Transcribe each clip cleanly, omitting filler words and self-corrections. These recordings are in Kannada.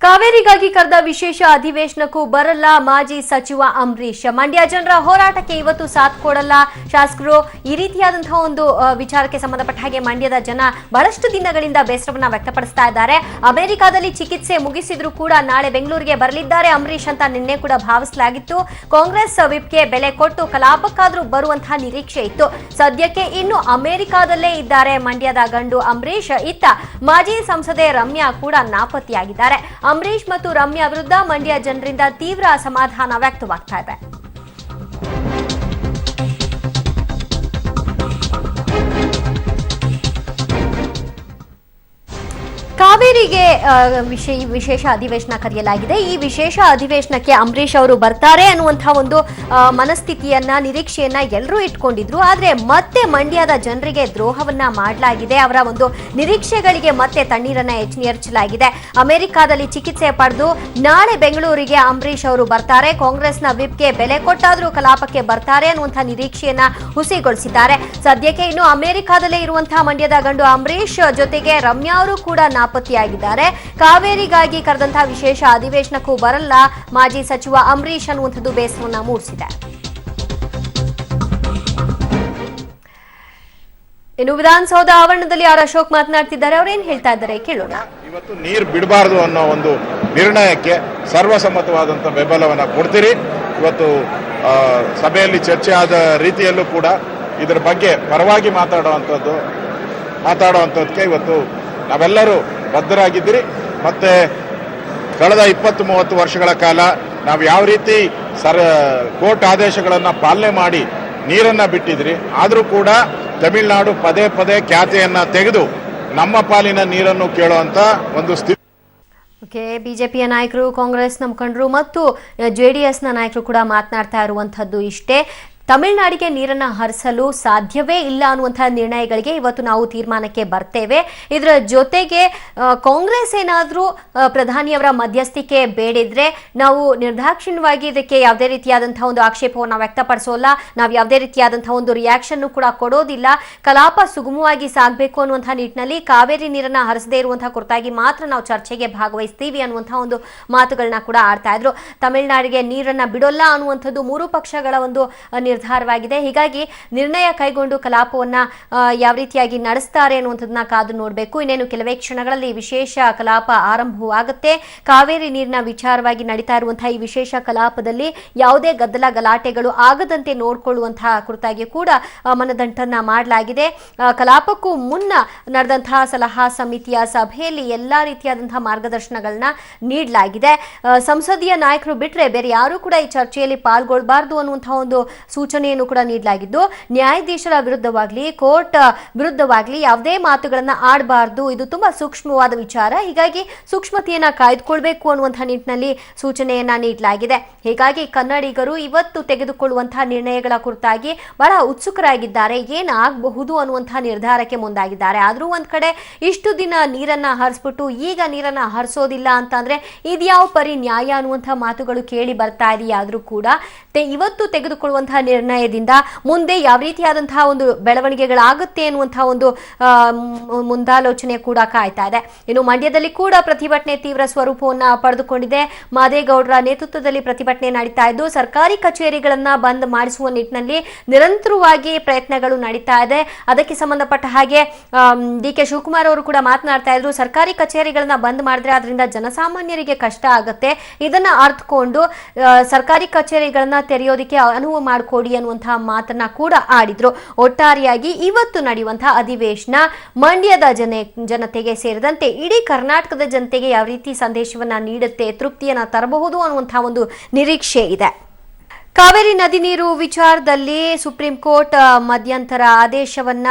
ಕಾವೇರಿಗಾಗಿ ಕರೆದ ವಿಶೇಷ ಅಧಿವೇಶನಕ್ಕೂ ಬರಲ್ಲ ಮಾಜಿ ಸಚಿವ ಅಂಬರೀಶ್. ಮಂಡ್ಯ ಜನರ ಹೋರಾಟಕ್ಕೆ ಇವತ್ತು ಸಾಥ್ ಕೊಡಲ್ಲ ಶಾಸಕರು. ಈ ರೀತಿಯಾದಂತಹ ಒಂದು ವಿಚಾರಕ್ಕೆ ಸಂಬಂಧಪಟ್ಟ ಹಾಗೆ ಮಂಡ್ಯದ ಜನ ಬಹಳಷ್ಟು ದಿನಗಳಿಂದ ಬೇಸರವನ್ನ ವ್ಯಕ್ತಪಡಿಸ್ತಾ ಇದ್ದಾರೆ. ಅಮೆರಿಕಾದಲ್ಲಿ ಚಿಕಿತ್ಸೆ ಮುಗಿಸಿದ್ರು ಕೂಡ ನಾಳೆ ಬೆಂಗಳೂರಿಗೆ ಬರಲಿದ್ದಾರೆ ಅಂಬರೀಶ್ ಅಂತ ನಿನ್ನೆ ಕೂಡ ಭಾವಿಸಲಾಗಿತ್ತು. ಕಾಂಗ್ರೆಸ್ ವಿಪ್ಗೆ ಬೆಲೆ ಕೊಟ್ಟು ಕಲಾಪಕ್ಕಾದ್ರೂ ಬರುವಂತಹ ನಿರೀಕ್ಷೆ ಇತ್ತು. ಸದ್ಯಕ್ಕೆ ಇನ್ನು ಅಮೆರಿಕಾದಲ್ಲೇ ಇದ್ದಾರೆ ಮಂಡ್ಯದ ಗಂಡು ಅಂಬರೀಶ್. ಇತ್ತ ಮಾಜಿ ಸಂಸದೆ ರಮ್ಯಾ ಕೂಡ ನಾಪತ್ತೆಯಾಗಿದ್ದಾರೆ. ಅಂಬರೀಶ್ ಮತ್ತು ರಮ್ಯಾ ವಿರುದ್ಧ ಮಂಡ್ಯ ಜನರಿಂದ ತೀವ್ರ ಅಸಮಾಧಾನ ವ್ಯಕ್ತವಾಗ್ತಾ ಇದೆ. ಕಾವೇರಿಗೆ ವಿಶೇಷ ಅಧಿವೇಶನ ಕರೆಯಲಾಗಿದೆ. ಈ ವಿಶೇಷ ಅಧಿವೇಶನಕ್ಕೆ ಅಂಬರೀಶ್ ಅವರು ಬರ್ತಾರೆ ಅನ್ನುವಂತಹ ಒಂದು ಮನಸ್ಥಿತಿಯನ್ನ ನಿರೀಕ್ಷೆಯನ್ನ ಎಲ್ಲರೂ ಇಟ್ಕೊಂಡಿದ್ರು. ಆದ್ರೆ ಮತ್ತೆ ಮಂಡ್ಯದ ಜನರಿಗೆ ದ್ರೋಹವನ್ನ ಮಾಡಲಾಗಿದೆ. ಅವರ ಒಂದು ನಿರೀಕ್ಷೆಗಳಿಗೆ ಮತ್ತೆ ತಣ್ಣೀರನ್ನ ಎರಚಲಾಗಿದೆ. ಅಮೆರಿಕಾದಲ್ಲಿ ಚಿಕಿತ್ಸೆ ಪಡೆದು ನಾಳೆ ಬೆಂಗಳೂರಿಗೆ ಅಂಬರೀಶ್ ಅವರು ಬರ್ತಾರೆ. ಕಾಂಗ್ರೆಸ್ನ ವಿಪ್ಗೆ ಬೆಲೆ ಕೊಟ್ಟಾದ್ರೂ ಕಲಾಪಕ್ಕೆ ಬರ್ತಾರೆ ಅನ್ನುವಂತಹ ನಿರೀಕ್ಷೆಯನ್ನ ಹುಸಿಗೊಳಿಸಿದ್ದಾರೆ. ಸದ್ಯಕ್ಕೆ ಇನ್ನು ಅಮೆರಿಕಾದಲ್ಲೇ ಇರುವಂತಹ ಮಂಡ್ಯದ ಗಂಡು ಅಂಬರೀಶ್ ಜೊತೆಗೆ ರಮ್ಯಾ ಅವರು ಕೂಡ ನಾಪತ್ತೆಯಾಗಿದ್ದಾರೆ. ಕಾವೇರಿಗಾಗಿ ಕರೆದಂತಹ ವಿಶೇಷ ಅಧಿವೇಶನಕ್ಕೂ ಬರಲ್ಲ ಮಾಜಿ ಸಚಿವ ಅಂಬರೀಶ್ ಅನ್ನುವಂಥದ್ದು ಬೇಸರವನ್ನ ಮೂಡಿಸಿದೆ. ಇನ್ನು ವಿಧಾನಸೌಧ ಆವರಣದಲ್ಲಿ ಆರ್ ಅಶೋಕ್ ಮಾತನಾಡ್ತಿದ್ದಾರೆ. ಅವ್ರೇನ್ ಹೇಳ್ತಾ ಇದ್ದಾರೆ ಕೇಳೋಣ. ಇವತ್ತು ನೀರು ಬಿಡಬಾರದು ಅನ್ನೋ ಒಂದು ನಿರ್ಣಯಕ್ಕೆ ಸರ್ವಸಮ್ಮತವಾದಂತ ಬೆಂಬಲವನ್ನ ಕೊಡ್ತೀರಿ. ಇವತ್ತು ಸಭೆಯಲ್ಲಿ ಚರ್ಚೆ ಆದ ರೀತಿಯಲ್ಲೂ ಕೂಡ ಇದರ ಬಗ್ಗೆ ಪರವಾಗಿ ಮಾತಾಡುವಂಥದ್ದಕ್ಕೆ ಇವತ್ತು ನಾವೆಲ್ಲರೂ ಬದ್ಧರಾಗಿದ್ದೀರಿ. ಮತ್ತೆ ಕಳೆದ 20-30 ವರ್ಷಗಳ ಕಾಲ ನಾವು ಯಾವ ರೀತಿ ಕೋರ್ಟ್ ಆದೇಶಗಳನ್ನು ಪಾಲನೆ ಮಾಡಿ ನೀರನ್ನ ಬಿಟ್ಟಿದ್ರಿ, ಆದರೂ ಕೂಡ ತಮಿಳುನಾಡು ಪದೇ ಪದೇ ಖ್ಯಾತೆಯನ್ನ ತೆಗೆದು ನಮ್ಮ ಪಾಲಿನ ನೀರನ್ನು ಕೇಳುವಂತ ಒಂದು ಸ್ಥಿತಿ. ಬಿಜೆಪಿಯ ನಾಯಕರು, ಕಾಂಗ್ರೆಸ್ನ ಮುಖಂಡರು ಮತ್ತು ಜೆಡಿಎಸ್ನ ನಾಯಕರು ಕೂಡ ಮಾತನಾಡ್ತಾ ಇರುವಂತದ್ದು ಇಷ್ಟೇ. ತಮಿಳುನಾಡಿಗೆ ನೀರನ್ನು ಹರಿಸಲು ಸಾಧ್ಯವೇ ಇಲ್ಲ ಅನ್ನುವಂತಹ ನಿರ್ಣಯಗಳಿಗೆ ಇವತ್ತು ನಾವು ತೀರ್ಮಾನಕ್ಕೆ ಬರ್ತೇವೆ. ಇದರ ಜೊತೆಗೆ ಕಾಂಗ್ರೆಸ್ ಏನಾದರೂ ಪ್ರಧಾನಿಯವರ ಮಧ್ಯಸ್ಥಿಕೆ ಬೇಡಿದ್ರೆ ನಾವು ನಿರ್ದಾಕ್ಷಿಣ್ಯವಾಗಿ ಇದಕ್ಕೆ ಯಾವುದೇ ರೀತಿಯಾದಂತಹ ಒಂದು ಆಕ್ಷೇಪವನ್ನು ವ್ಯಕ್ತಪಡಿಸೋಲ್ಲ. ನಾವು ಯಾವುದೇ ರೀತಿಯಾದಂತಹ ಒಂದು ರಿಯಾಕ್ಷನ್ ಕೂಡ ಕೊಡೋದಿಲ್ಲ. ಕಲಾಪ ಸುಗಮವಾಗಿ ಸಾಗಬೇಕು ಅನ್ನುವಂತಹ ನಿಟ್ಟಿನಲ್ಲಿ ಕಾವೇರಿ ನೀರನ್ನು ಹರಿಸದೇ ಇರುವಂತಹ ಕುರಿತಾಗಿ ಮಾತ್ರ ನಾವು ಚರ್ಚೆಗೆ ಭಾಗವಹಿಸ್ತೀವಿ ಅನ್ನುವಂತಹ ಒಂದು ಮಾತುಗಳನ್ನ ಕೂಡ ಆಡ್ತಾ ಇದ್ರು. ತಮಿಳುನಾಡಿಗೆ ನೀರನ್ನ ಬಿಡೋಲ್ಲ ಅನ್ನುವಂಥದ್ದು ಮೂರು ಪಕ್ಷಗಳ ಒಂದು ನಿರ್ಧಾರವಾಗಿದೆ. ಹೀಗಾಗಿ ನಿರ್ಣಯ ಕೈಗೊಂಡು ಕಲಾಪವನ್ನ ಯಾವ ರೀತಿಯಾಗಿ ನಡೆಸ್ತಾರೆ ಅನ್ನುವಂಥದ್ದನ್ನ ಕಾದು ನೋಡಬೇಕು. ಇನ್ನೇನು ಕೆಲವೇ ಕ್ಷಣಗಳಲ್ಲಿ ವಿಶೇಷ ಕಲಾಪ ಆರಂಭವಾಗುತ್ತೆ. ಕಾವೇರಿ ನೀರಿನ ವಿಚಾರವಾಗಿ ನಡೀತಾ ಇರುವಂತಹ ಈ ವಿಶೇಷ ಕಲಾಪದಲ್ಲಿ ಯಾವುದೇ ಗದ್ದಲ ಗಲಾಟೆಗಳು ಆಗದಂತೆ ನೋಡಿಕೊಳ್ಳುವಂತಹ ಕುರಿತಾಗಿ ಕೂಡ ಮನದಂಟನ್ನ ಮಾಡಲಾಗಿದೆ. ಕಲಾಪಕ್ಕೂ ಮುನ್ನ ನಡೆದಂತಹ ಸಲಹಾ ಸಮಿತಿಯ ಸಭೆಯಲ್ಲಿ ಎಲ್ಲಾ ರೀತಿಯಾದಂತಹ ಮಾರ್ಗದರ್ಶನಗಳನ್ನ ನೀಡಲಾಗಿದೆ. ಸಂಸದೀಯ ನಾಯಕರು ಬಿಟ್ಟರೆ ಬೇರೆ ಯಾರು ಕೂಡ ಈ ಚರ್ಚೆಯಲ್ಲಿ ಪಾಲ್ಗೊಳ್ಳಬಾರದು ಅನ್ನುವಂತಹ ಒಂದು ಸೂಚನೆಯನ್ನು ಕೂಡ ನೀಡಲಾಗಿದ್ದು, ನ್ಯಾಯಾಧೀಶರ ವಿರುದ್ಧವಾಗಲಿ ಕೋರ್ಟ್ ವಿರುದ್ಧವಾಗಲಿ ಯಾವುದೇ ಮಾತುಗಳನ್ನ ಆಡಬಾರದು. ಇದು ತುಂಬಾ ಸೂಕ್ಷ್ಮವಾದ ವಿಚಾರ. ಹೀಗಾಗಿ ಸೂಕ್ಷ್ಮತೆಯನ್ನ ಕಾಯ್ದುಕೊಳ್ಬೇಕು ಅನ್ನುವಂತಹ ನಿಟ್ಟಿನಲ್ಲಿ ಸೂಚನೆಯನ್ನ ನೀಡಲಾಗಿದೆ. ಹೀಗಾಗಿ ಕನ್ನಡಿಗರು ಇವತ್ತು ತೆಗೆದುಕೊಳ್ಳುವಂತಹ ನಿರ್ಣಯಗಳ ಕುರಿತಾಗಿ ಬಹಳ ಉತ್ಸುಕರಾಗಿದ್ದಾರೆ. ಏನಾಗಬಹುದು ಅನ್ನುವಂತಹ ನಿರ್ಧಾರಕ್ಕೆ ಮುಂದಾಗಿದ್ದಾರೆ. ಆದ್ರೂ ಒಂದ್ ಕಡೆ ಇಷ್ಟು ದಿನ ನೀರನ್ನ ಹರಿಸ್ಬಿಟ್ಟು ಈಗ ನೀರನ್ನ ಹರಿಸೋದಿಲ್ಲ ಅಂತಂದ್ರೆ ಇದ್ಯಾವ ಪರಿ ನ್ಯಾಯ ಅನ್ನುವಂತಹ ಮಾತುಗಳು ಕೇಳಿ ಬರ್ತಾ ಇದೆಯಾದ್ರೂ ಕೂಡ ಇವತ್ತು ತೆಗೆದುಕೊಳ್ಳುವಂತಹ ನಿರ್ಣಯದಿಂದ ಮುಂದೆ ಯಾವ ರೀತಿಯಾದಂತಹ ಒಂದು ಬೆಳವಣಿಗೆಗಳಾಗುತ್ತೆ ಅನ್ನುವಂತಹ ಒಂದು ಮುಂದಾಲೋಚನೆ ಕೂಡ ಕಾಯ್ತಾ ಇದೆ. ಇನ್ನು ಮಂಡ್ಯದಲ್ಲಿ ಕೂಡ ಪ್ರತಿಭಟನೆ ತೀವ್ರ ಸ್ವರೂಪವನ್ನ ಪಡೆದುಕೊಂಡಿದೆ. ಮಾದೇಗೌಡರ ನೇತೃತ್ವದಲ್ಲಿ ಪ್ರತಿಭಟನೆ ನಡೀತಾ ಇದ್ದು ಸರ್ಕಾರಿ ಕಚೇರಿಗಳನ್ನ ಬಂದ್ ಮಾಡಿಸುವ ನಿಟ್ಟಿನಲ್ಲಿ ನಿರಂತರವಾಗಿ ಪ್ರಯತ್ನಗಳು ನಡೀತಾ ಇದೆ. ಅದಕ್ಕೆ ಸಂಬಂಧಪಟ್ಟ ಹಾಗೆ ಡಿ.ಕೆ. ಶಿವಕುಮಾರ್ ಅವರು ಕೂಡ ಮಾತನಾಡ್ತಾ ಇದ್ರು. ಸರ್ಕಾರಿ ಕಚೇರಿಗಳನ್ನ ಬಂದ್ ಮಾಡಿದ್ರೆ ಅದರಿಂದ ಜನಸಾಮಾನ್ಯರಿಗೆ ಕಷ್ಟ ಆಗುತ್ತೆ. ಇದನ್ನ ಅರ್ಥಕೊಂಡು ಸರ್ಕಾರಿ ಕಚೇರಿಗಳನ್ನ ತೆರೆಯೋದಕ್ಕೆ ಅನುವು ಮಾಡಿಕೊಡಿ ಅನ್ನುವಂತಹ ಮಾತನ್ನ ಕೂಡ ಆಡಿದ್ರು. ಒಟ್ಟಾರೆಯಾಗಿ ಇವತ್ತು ನಡೆಯುವಂತಹ ಅಧಿವೇಶನ ಮಂಡ್ಯದ ಜನತೆಗೆ ಸೇರಿದಂತೆ ಇಡೀ ಕರ್ನಾಟಕದ ಜನತೆಗೆ ಯಾವ ರೀತಿ ಸಂದೇಶವನ್ನ ನೀಡುತ್ತೆ, ತೃಪ್ತಿಯನ್ನ ತರಬಹುದು ಅನ್ನುವಂತಹ ಒಂದು ನಿರೀಕ್ಷೆ ಇದೆ. ಕಾವೇರಿ ನದಿ ನೀರು ವಿಚಾರದಲ್ಲಿ ಸುಪ್ರೀಂ ಕೋರ್ಟ್ ಮಧ್ಯಂತರ ಆದೇಶವನ್ನ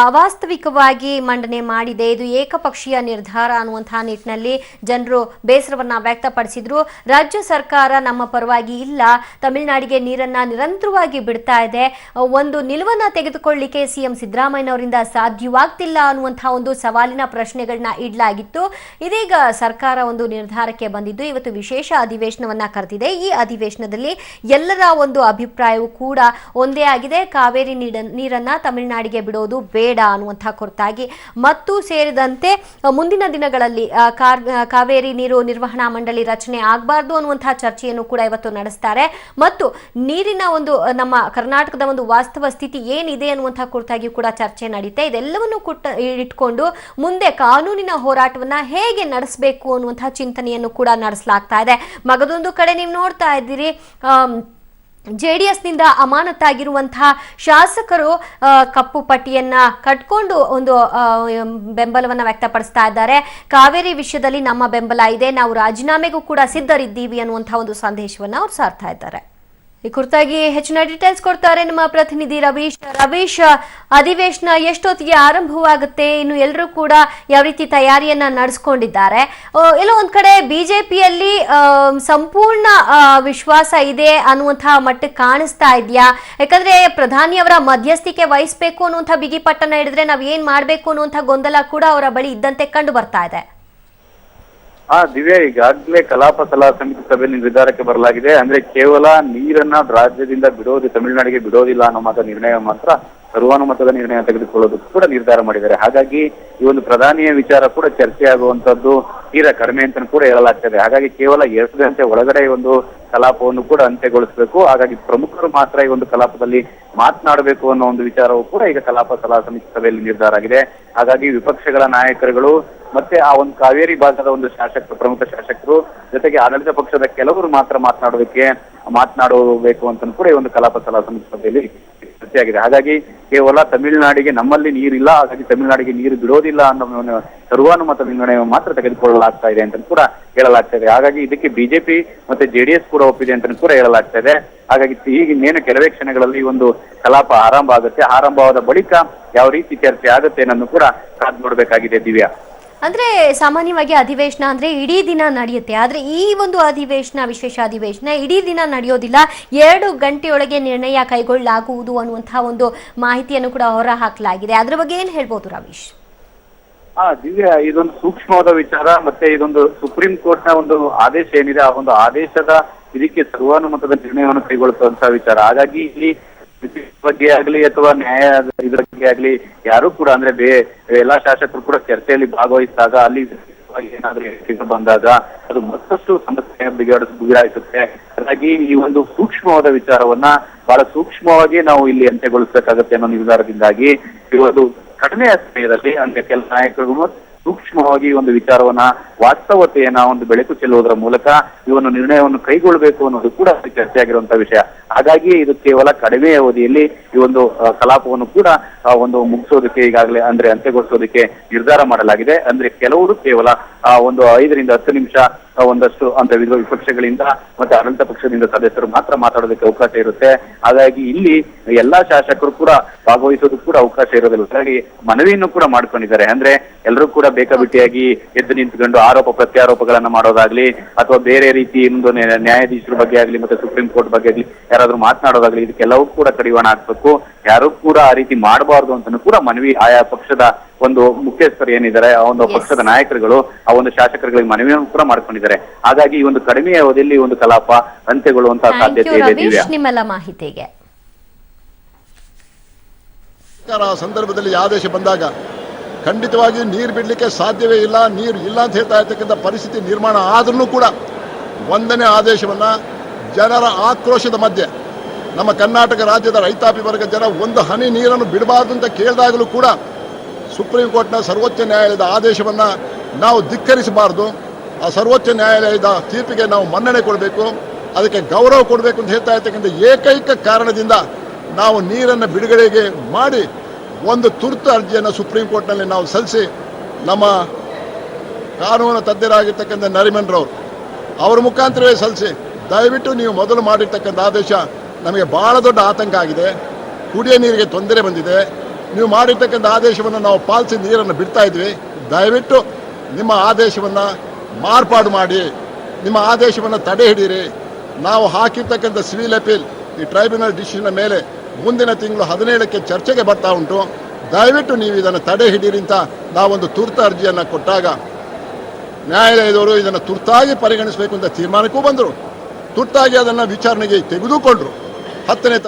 ಅವಾಸ್ತವಿಕವಾಗಿ ಮಂಡನೆ ಮಾಡಿದೆ. ಇದು ಏಕಪಕ್ಷೀಯ ನಿರ್ಧಾರ ಅನ್ನುವಂತಹ ನಿಟ್ಟಿನಲ್ಲಿ ಜನರು ಬೇಸರವನ್ನ ವ್ಯಕ್ತಪಡಿಸಿದ್ರು. ರಾಜ್ಯ ಸರ್ಕಾರ ನಮ್ಮ ಪರವಾಗಿ ಇಲ್ಲ, ತಮಿಳುನಾಡಿಗೆ ನೀರನ್ನ ನಿರಂತರವಾಗಿ ಬಿಡ್ತಾ ಇದೆ, ಒಂದು ನಿಲುವನ್ನ ತೆಗೆದುಕೊಳ್ಳಲಿಕ್ಕೆ ಸಿಎಂ ಸಿದ್ದರಾಮಯ್ಯನವರಿಂದ ಸಾಧ್ಯವಾಗ್ತಿಲ್ಲ ಅನ್ನುವಂತಹ ಒಂದು ಸವಾಲಿನ ಪ್ರಶ್ನೆಗಳನ್ನ ಇಡಲಾಗಿತ್ತು. ಇದೀಗ ಸರ್ಕಾರ ಒಂದು ನಿರ್ಧಾರಕ್ಕೆ ಬಂದಿದ್ದು ಇವತ್ತು ವಿಶೇಷ ಅಧಿವೇಶನವನ್ನ ಕರೆದಿದೆ. ಈ ಅಧಿವೇಶನದಲ್ಲಿ ಎಲ್ಲ ಎಲ್ಲರ ಒಂದು ಅಭಿಪ್ರಾಯವೂ ಕೂಡ ಒಂದೇ ಆಗಿದೆ. ಕಾವೇರಿ ನೀರನ್ನ ತಮಿಳುನಾಡಿಗೆ ಬಿಡೋದು ಬೇಡ ಅನ್ನುವಂತಹ ಕುರಿತಾಗಿ ಮತ್ತು ಸೇರಿದಂತೆ ಮುಂದಿನ ದಿನಗಳಲ್ಲಿ ಕಾವೇರಿ ನೀರು ನಿರ್ವಹಣಾ ಮಂಡಳಿ ರಚನೆ ಆಗಬಾರ್ದು ಅನ್ನುವಂತಹ ಚರ್ಚೆಯನ್ನು ಕೂಡ ಇವತ್ತು ನಡೆಸ್ತಾರೆ ಮತ್ತು ನೀರಿನ ಒಂದು ನಮ್ಮ ಕರ್ನಾಟಕದ ಒಂದು ವಾಸ್ತವ ಸ್ಥಿತಿ ಏನಿದೆ ಅನ್ನುವಂತಹ ಕುರಿತಾಗಿ ಕೂಡ ಚರ್ಚೆ ನಡೀತೆ. ಇದೆಲ್ಲವನ್ನು ಇಟ್ಕೊಂಡು ಮುಂದೆ ಕಾನೂನಿನ ಹೋರಾಟವನ್ನ ಹೇಗೆ ನಡೆಸಬೇಕು ಅನ್ನುವಂತಹ ಚಿಂತನೆಯನ್ನು ಕೂಡ ನಡೆಸಲಾಗ್ತಾ ಇದೆ. ಮಗದೊಂದು ಕಡೆ ನೀವು ನೋಡ್ತಾ ಇದ್ದೀರಿ, ಜೆಡಿಎಸ್ನಿಂದ ಅಮಾನತಾಗಿರುವಂತಹ ಶಾಸಕರು ಕಪ್ಪು ಪಟ್ಟಿಯನ್ನ ಕಟ್ಕೊಂಡು ಒಂದು ಬೆಂಬಲವನ್ನ ವ್ಯಕ್ತಪಡಿಸ್ತಾ ಇದ್ದಾರೆ. ಕಾವೇರಿ ವಿಷಯದಲ್ಲಿ ನಮ್ಮ ಬೆಂಬಲ ಇದೆ, ನಾವು ರಾಜೀನಾಮೆಗೂ ಕೂಡ ಸಿದ್ಧರಿದ್ದೀವಿ ಅನ್ನುವಂತಹ ಒಂದು ಸಂದೇಶವನ್ನ ಅವ್ರು ಸಾರ್ತಾ ಇದ್ದಾರೆ. ಈ ಕುರಿತಾಗಿ ಹೆಚ್ಚಿನ ಡೀಟೇಲ್ಸ್ ಕೊಡ್ತಾರೆ ನಮ್ಮ ಪ್ರತಿನಿಧಿ ರವೀಶ್. ಅಧಿವೇಶನ ಎಷ್ಟೊತ್ತಿಗೆ ಆರಂಭವಾಗುತ್ತೆ, ಇನ್ನು ಎಲ್ಲರೂ ಕೂಡ ಯಾವ ರೀತಿ ತಯಾರಿಯನ್ನ ನಡೆಸ್ಕೊಂಡಿದ್ದಾರೆ? ಎಲ್ಲೋ ಒಂದ್ ಕಡೆ ಬಿಜೆಪಿಯಲ್ಲಿ ಸಂಪೂರ್ಣ ವಿಶ್ವಾಸ ಇದೆ ಅನ್ನುವಂತಹ ಮಟ್ಟಕ್ಕೆ ಕಾಣಿಸ್ತಾ ಇದೆಯಾ? ಯಾಕಂದ್ರೆ ಪ್ರಧಾನಿಯವರ ಮಧ್ಯಸ್ಥಿಕೆ ವಹಿಸಬೇಕು ಅನ್ನುವಂಥ ಬಿಗಿಪಟ್ಟನ್ನ ಹಿಡಿದ್ರೆ ನಾವ್ ಏನ್ ಮಾಡ್ಬೇಕು ಅನ್ನುವಂಥ ಗೊಂದಲ ಕೂಡ ಅವರ ಬಳಿ ಇದ್ದಂತೆ ಕಂಡು ಬರ್ತಾ ಇದೆ. ದಿವ್ಯಾ, ಈಗಾಗಲೇ ಕಲಾಪ ಸಲಹಾ ಸಮಿತಿ ಸಭೆಯಲ್ಲಿ ನಿರ್ಧಾರಕ್ಕೆ ಬರಲಾಗಿದೆ. ಅಂದ್ರೆ ಕೇವಲ ನೀರನ್ನ ರಾಜ್ಯದಿಂದ ತಮಿಳುನಾಡಿಗೆ ಬಿಡೋದಿಲ್ಲ ಅನ್ನೋ ನಿರ್ಣಯ ಮಾತ್ರ ಸರ್ವಾನುಮತದ ನಿರ್ಣಯ ತೆಗೆದುಕೊಳ್ಳೋದಕ್ಕೂ ಕೂಡ ನಿರ್ಧಾರ ಮಾಡಿದ್ದಾರೆ. ಹಾಗಾಗಿ ಈ ಒಂದು ಪ್ರಧಾನಿಯ ವಿಚಾರ ಕೂಡ ಚರ್ಚೆ ಆಗುವಂತದ್ದು ತೀರಾ ಕಡಿಮೆ ಅಂತ ಕೂಡ ಹೇಳಲಾಗ್ತದೆ. ಹಾಗಾಗಿ ಕೇವಲ 2 ಗಂಟೆ ಒಳಗಡೆ ಒಂದು ಕಲಾಪವನ್ನು ಕೂಡ ಅಂತ್ಯಗೊಳಿಸಬೇಕು. ಹಾಗಾಗಿ ಪ್ರಮುಖರು ಮಾತ್ರ ಈ ಒಂದು ಕಲಾಪದಲ್ಲಿ ಮಾತನಾಡಬೇಕು ಅನ್ನೋ ಒಂದು ವಿಚಾರವೂ ಕೂಡ ಈಗ ಕಲಾಪ ಸಲಹಾ ಸಮಿತಿ ಸಭೆಯಲ್ಲಿ ನಿರ್ಧಾರ ಆಗಿದೆ. ಹಾಗಾಗಿ ವಿಪಕ್ಷಗಳ ನಾಯಕರುಗಳು ಮತ್ತೆ ಆ ಒಂದು ಕಾವೇರಿ ಭಾಗದ ಒಂದು ಪ್ರಮುಖ ಶಾಸಕರು ಜೊತೆಗೆ ಆಡಳಿತ ಪಕ್ಷದ ಕೆಲವರು ಮಾತ್ರ ಮಾತನಾಡಬೇಕು ಅಂತ ಕೂಡ ಈ ಒಂದು ಕಲಾಪ ಸಲಹಾ ಸಮಿತಿ ಸಭೆಯಲ್ಲಿ ಚರ್ಚೆಯಾಗಿದೆ. ಹಾಗಾಗಿ ಕೇವಲ ತಮಿಳುನಾಡಿಗೆ ನಮ್ಮಲ್ಲಿ ನೀರಿಲ್ಲ, ಹಾಗಾಗಿ ತಮಿಳುನಾಡಿಗೆ ನೀರು ಬಿಡೋದಿಲ್ಲ ಅನ್ನೋ ಸರ್ವಾನುಮತ ನಿರ್ಣಯ ಮಾತ್ರ ತೆಗೆದುಕೊಳ್ಳಲಾಗ್ತಾ ಇದೆ ಅಂತ ಕೂಡ ಹೇಳಲಾಗ್ತಾ ಇದೆ. ಹಾಗಾಗಿ ಇದಕ್ಕೆ ಬಿಜೆಪಿ ಮತ್ತೆ ಜೆಡಿಎಸ್ ಕೂಡ ಒಪ್ಪಿದೆ ಅಂತ ಕೂಡ ಹೇಳಲಾಗ್ತಾ ಇದೆ. ಹಾಗಾಗಿ ಈಗ ಇನ್ನೇನು ಕೆಲವೇ ಕ್ಷಣಗಳಲ್ಲಿ ಈ ಒಂದು ಕಲಾಪ ಆರಂಭ ಆಗುತ್ತೆ. ಆರಂಭವಾದ ಬಳಿಕ ಯಾವ ರೀತಿ ಚರ್ಚೆ ಆಗುತ್ತೆ ಅನ್ನೋದು ಕೂಡ ಕಾದು ನೋಡಬೇಕಾಗಿದೆ. ದಿವ್ಯಾ, ಅಂದ್ರೆ ಸಾಮಾನ್ಯವಾಗಿ ಅಧಿವೇಶನ ಅಂದ್ರೆ ಇಡೀ ದಿನ ನಡೆಯುತ್ತೆ, ಆದ್ರೆ ಈ ಒಂದು ಅಧಿವೇಶನ ವಿಶೇಷ ಅಧಿವೇಶನ ಇಡೀ ದಿನ ನಡೆಯೋದಿಲ್ಲ, 2 ಗಂಟೆಯೊಳಗೆ ನಿರ್ಣಯ ಕೈಗೊಳ್ಳಲಾಗುವುದು ಅನ್ನುವಂತಹ ಒಂದು ಮಾಹಿತಿಯನ್ನು ಕೂಡ ಹೊರ ಹಾಕಲಾಗಿದೆ. ಅದ್ರ ಬಗ್ಗೆ ಏನ್ ಹೇಳ್ಬೋದು ರವೀಶ್? ದಿವ್ಯಾ, ಇದೊಂದು ಸೂಕ್ಷ್ಮವಾದ ವಿಚಾರ. ಮತ್ತೆ ಇದೊಂದು ಸುಪ್ರೀಂ ಕೋರ್ಟ್ ನ ಒಂದು ಆದೇಶ ಏನಿದೆ, ಆ ಒಂದು ಆದೇಶದ ಇದಕ್ಕೆ ಸರ್ವಾನುಮತದ ನಿರ್ಣಯವನ್ನು ಕೈಗೊಳ್ಳುವಂತಹ ವಿಚಾರ. ಹಾಗಾಗಿ ಇಲ್ಲಿ ಬಗ್ಗೆ ಆಗ್ಲಿ ಅಥವಾ ನ್ಯಾಯ ಇದ್ರ ಬಗ್ಗೆ ಆಗ್ಲಿ ಯಾರು ಕೂಡ ಅಂದ್ರೆ ಎಲ್ಲಾ ಶಾಸಕರು ಕೂಡ ಚರ್ಚೆಯಲ್ಲಿ ಭಾಗವಹಿಸಿದಾಗ ಅಲ್ಲಿ ಏನಾದ್ರೂ ಬಂದಾಗ ಅದು ಮತ್ತಷ್ಟು ಸಮಸ್ಯೆ ಬಿಗಡಾಯಿಸುತ್ತೆ. ಹಾಗಾಗಿ ಈ ಒಂದು ಸೂಕ್ಷ್ಮವಾದ ವಿಚಾರವನ್ನ ಬಹಳ ಸೂಕ್ಷ್ಮವಾಗಿ ನಾವು ಇಲ್ಲಿ ಅಂತ್ಯಗೊಳಿಸಬೇಕಾಗತ್ತೆ ಅನ್ನೋ ನಿರ್ಧಾರದಿಂದಾಗಿ ಇವತ್ತು ಕಡಿಮೆ ಸಮಯದಲ್ಲಿ ಅಂದ್ರೆ ಕೆಲ ನಾಯಕರು ಸೂಕ್ಷ್ಮವಾಗಿ ಒಂದು ವಿಚಾರವನ್ನ ವಾಸ್ತವತೆಯನ್ನ ಒಂದು ಬೆಳಕು ಚೆಲ್ಲುವುದರ ಮೂಲಕ ಇವನು ನಿರ್ಣಯವನ್ನು ಕೈಗೊಳ್ಳಬೇಕು ಅನ್ನೋದು ಕೂಡ ಚರ್ಚೆಯಾಗಿರುವಂತಹ ವಿಷಯ. ಹಾಗಾಗಿ ಇದು ಕೇವಲ ಕಡಿಮೆ ಅವಧಿಯಲ್ಲಿ ಈ ಒಂದು ಕಲಾಪವನ್ನು ಕೂಡ ಒಂದು ಮುಗಿಸೋದಕ್ಕೆ ಈಗಾಗಲೇ ಅಂದ್ರೆ ಅಂತ್ಯಗೊಳಿಸೋದಕ್ಕೆ ನಿರ್ಧಾರ ಮಾಡಲಾಗಿದೆ. ಅಂದ್ರೆ ಕೆಲವರು ಕೇವಲ ಒಂದು 5 ರಿಂದ 10 ನಿಮಿಷ ಒಂದಷ್ಟು ಅಂತ ವಿಪಕ್ಷಗಳಿಂದ ಮತ್ತೆ ಆಡಳಿತ ಪಕ್ಷದಿಂದ ಸದಸ್ಯರು ಮಾತ್ರ ಮಾತಾಡೋದಕ್ಕೆ ಅವಕಾಶ ಇರುತ್ತೆ. ಹಾಗಾಗಿ ಇಲ್ಲಿ ಎಲ್ಲಾ ಶಾಸಕರು ಕೂಡ ಭಾಗವಹಿಸೋದಕ್ಕೆ ಕೂಡ ಅವಕಾಶ ಇರೋದಿಲ್ಲ. ಹಾಗಾಗಿ ಮನವಿಯನ್ನು ಕೂಡ ಮಾಡ್ಕೊಂಡಿದ್ದಾರೆ. ಅಂದ್ರೆ ಎಲ್ಲರೂ ಕೂಡ ಬೇಕಾಬಿಟ್ಟಿಯಾಗಿ ಎದ್ದು ನಿಂತ್ಕೊಂಡು ಆರೋಪ ಪ್ರತ್ಯಾರೋಪಗಳನ್ನ ಮಾಡೋದಾಗ್ಲಿ ಅಥವಾ ಬೇರೆ ರೀತಿ ಒಂದು ನ್ಯಾಯಾಧೀಶರ ಬಗ್ಗೆ ಆಗ್ಲಿ ಮತ್ತೆ ಸುಪ್ರೀಂ ಕೋರ್ಟ್ ಬಗ್ಗೆ ಆಗ್ಲಿ ಯಾರಾದ್ರೂ ಮಾತನಾಡೋದಾಗ್ಲಿ ಇದಕ್ಕೆಲ್ಲವೂ ಕೂಡ ಕಡಿವಾಣ ಹಾಕ್ಬೇಕು. ಯಾರು ಕೂಡ ಆ ರೀತಿ ಮಾಡಬಾರ್ದು ಅಂತಾನು ಕೂಡ ಮನವಿ ಆಯಾ ಪಕ್ಷದ ಒಂದು ಮುಖ್ಯಸ್ಥರು ಏನಿದ್ದಾರೆ ಆ ಒಂದು ಪಕ್ಷದ ನಾಯಕರುಗಳು ಆ ಒಂದು ಶಾಸಕರುಗಳಿಗೆ ಮನವಿಯನ್ನು ಕೂಡ ಮಾಡ್ಕೊಂಡಿದ್ದಾರೆ. ಹಾಗಾಗಿ ಈ ಒಂದು ಕಡಿಮೆ ಅವಧಿಯಲ್ಲಿ ಒಂದು ಕಲಾಪ ಅಂತ್ಯಗೊಳ್ಳುವಂತಹ ಸಾಧ್ಯತೆ ಇದೆ. ನಿಮ್ಮೆಲ್ಲ ಮಾಹಿತಿಗೆ ಸಂದರ್ಭದಲ್ಲಿ ಆದೇಶ ಬಂದಾಗ ಖಂಡಿತವಾಗಿ ನೀರು ಬಿಡಲಿಕ್ಕೆ ಸಾಧ್ಯವೇ ಇಲ್ಲ, ನೀರು ಇಲ್ಲ ಅಂತ ಹೇಳ್ತಾ ಇರ್ತಕ್ಕಂಥ ಪರಿಸ್ಥಿತಿ ನಿರ್ಮಾಣ ಆದ್ರೂ ಕೂಡ 1ನೇ ಆದೇಶವನ್ನ ಜನರ ಆಕ್ರೋಶದ ಮಧ್ಯೆ ನಮ್ಮ ಕರ್ನಾಟಕ ರಾಜ್ಯದ ರೈತಾಪಿ ವರ್ಗ ಜನ ಒಂದು ಹನಿ ನೀರನ್ನು ಬಿಡಬಾರ್ದು ಅಂತ ಕೇಳಿದಾಗಲೂ ಕೂಡ ಸುಪ್ರೀಂ ಕೋರ್ಟ್ನ ಸರ್ವೋಚ್ಚ ನ್ಯಾಯಾಲಯದ ಆದೇಶವನ್ನು ನಾವು ಧಿಕ್ಕರಿಸಬಾರ್ದು. ಆ ಸರ್ವೋಚ್ಚ ನ್ಯಾಯಾಲಯದ ತೀರ್ಪಿಗೆ ನಾವು ಮನ್ನಣೆ ಕೊಡಬೇಕು, ಅದಕ್ಕೆ ಗೌರವ ಕೊಡಬೇಕು ಅಂತ ಹೇಳ್ತಾ ಇರ್ತಕ್ಕಂಥ ಏಕೈಕ ಕಾರಣದಿಂದ ನಾವು ನೀರನ್ನು ಬಿಡುಗಡೆಗೆ ಮಾಡಿ ಒಂದು ತುರ್ತು ಅರ್ಜಿಯನ್ನು ಸುಪ್ರೀಂ ಕೋರ್ಟ್ನಲ್ಲಿ ನಾವು ಸಲ್ಲಿಸಿ ನಮ್ಮ ಕಾನೂನು ತಜ್ಞರಾಗಿರ್ತಕ್ಕಂಥ ನರಿಮನ್ರವರು ಅವರ ಮುಖಾಂತರವೇ ಸಲ್ಲಿಸಿ ದಯವಿಟ್ಟು ನೀವು ಮೊದಲು ಮಾಡಿರ್ತಕ್ಕಂಥ ಆದೇಶ ನಮಗೆ ಭಾಳ ದೊಡ್ಡ ಆತಂಕ ಆಗಿದೆ, ಕುಡಿಯೋ ನೀರಿಗೆ ತೊಂದರೆ ಬಂದಿದೆ, ನೀವು ಮಾಡಿರ್ತಕ್ಕಂಥ ಆದೇಶವನ್ನು ನಾವು ಪಾಲಿಸಿ ನೀರನ್ನು ಬಿಡ್ತಾ ಇದ್ವಿ, ದಯವಿಟ್ಟು ನಿಮ್ಮ ಆದೇಶವನ್ನು ಮಾರ್ಪಾಡು ಮಾಡಿ ನಿಮ್ಮ ಆದೇಶವನ್ನು ತಡೆ ಹಿಡೀರಿ. ನಾವು ಹಾಕಿರ್ತಕ್ಕಂಥ ಸಿವಿಲ್ ಅಪೀಲ್ ಈ ಟ್ರೈಬ್ಯುನಲ್ ಡಿಸಿಷನ್ನ ಮೇಲೆ ಮುಂದಿನ ತಿಂಗಳು 17ಕ್ಕೆ ಚರ್ಚೆಗೆ ಬರ್ತಾ ಉಂಟು, ದಯವಿಟ್ಟು ನೀವು ಇದನ್ನು ತಡೆ ಹಿಡೀರಿ ಅಂತ ನಾವೊಂದು ತುರ್ತು ಅರ್ಜಿಯನ್ನು ಕೊಟ್ಟಾಗ ನ್ಯಾಯಾಲಯದವರು ಇದನ್ನು ತುರ್ತಾಗಿ ಪರಿಗಣಿಸಬೇಕು ಅಂತ ತೀರ್ಮಾನಕ್ಕೂ ಬಂದರು. ತುರ್ತಾಗಿ ಅದನ್ನು ವಿಚಾರಣೆಗೆ ತೆಗೆದುಕೊಂಡ್ರು. 10ನೇ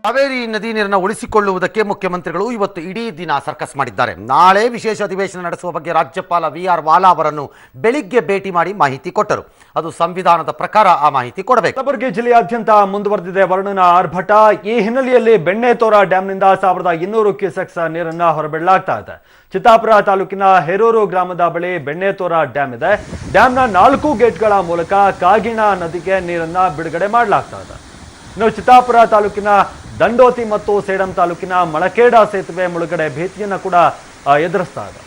ಕಾವೇರಿ ನದಿ ನೀರನ್ನು ಉಳಿಸಿಕೊಳ್ಳುವುದಕ್ಕೆ ಮುಖ್ಯಮಂತ್ರಿಗಳು ಇವತ್ತು ಇಡೀ ದಿನ ಸರ್ಕಸ್ ಮಾಡಿದ್ದಾರೆ. ನಾಳೆ ವಿಶೇಷ ಅಧಿವೇಶನ ನಡೆಸುವ ಬಗ್ಗೆ ರಾಜ್ಯಪಾಲ ವಿ.ಆರ್. ವಾಲಾ ಅವರನ್ನು ಬೆಳಿಗ್ಗೆ ಭೇಟಿ ಮಾಡಿ ಮಾಹಿತಿ ಕೊಟ್ಟರು. ಅದು ಸಂವಿಧಾನದ ಪ್ರಕಾರ ಆ ಮಾಹಿತಿ ಕೊಡಬೇಕು. ಕಲಬುರಗಿ ಜಿಲ್ಲೆಯಾದ್ಯಂತ ಮುಂದುವರೆದಿದೆ ವರುಣನ ಆರ್ಭಟ. ಈ ಹಿನ್ನೆಲೆಯಲ್ಲಿ ಬೆಣ್ಣೆತೋರ ಡ್ಯಾಂನಿಂದ 1200 ಕ್ಯೂಸೆಕ್ಸ್ ನೀರನ್ನು ಹೊರಬಿಡಲಾಗ್ತಾ ಇದೆ. ಚಿತ್ತಾಪುರ ತಾಲೂಕಿನ ಹೇರೂರು ಗ್ರಾಮದ ಬಳಿ ಬೆಣ್ಣೆತೋರ ಡ್ಯಾಮ್ ಇದೆ. ಡ್ಯಾಂನ 4 ಗೇಟ್ಗಳ ಮೂಲಕ ಕಾಗಿಣಾ ನದಿಗೆ ನೀರನ್ನ ಬಿಡುಗಡೆ ಮಾಡಲಾಗ್ತಾ ಇದೆ. ಇನ್ನು ಚಿತ್ತಾಪುರ ತಾಲೂಕಿನ ದಂಡೋತಿ ಮತ್ತು ಸೇಡಂ ತಾಲೂಕಿನ ಮಳಕೇಡ ಸೇತುವೆ ಮುಳುಗಡೆ ಭೀತಿಯನ್ನು ಕೂಡ ಎದುರಿಸ್ತಾ ಇದೆ.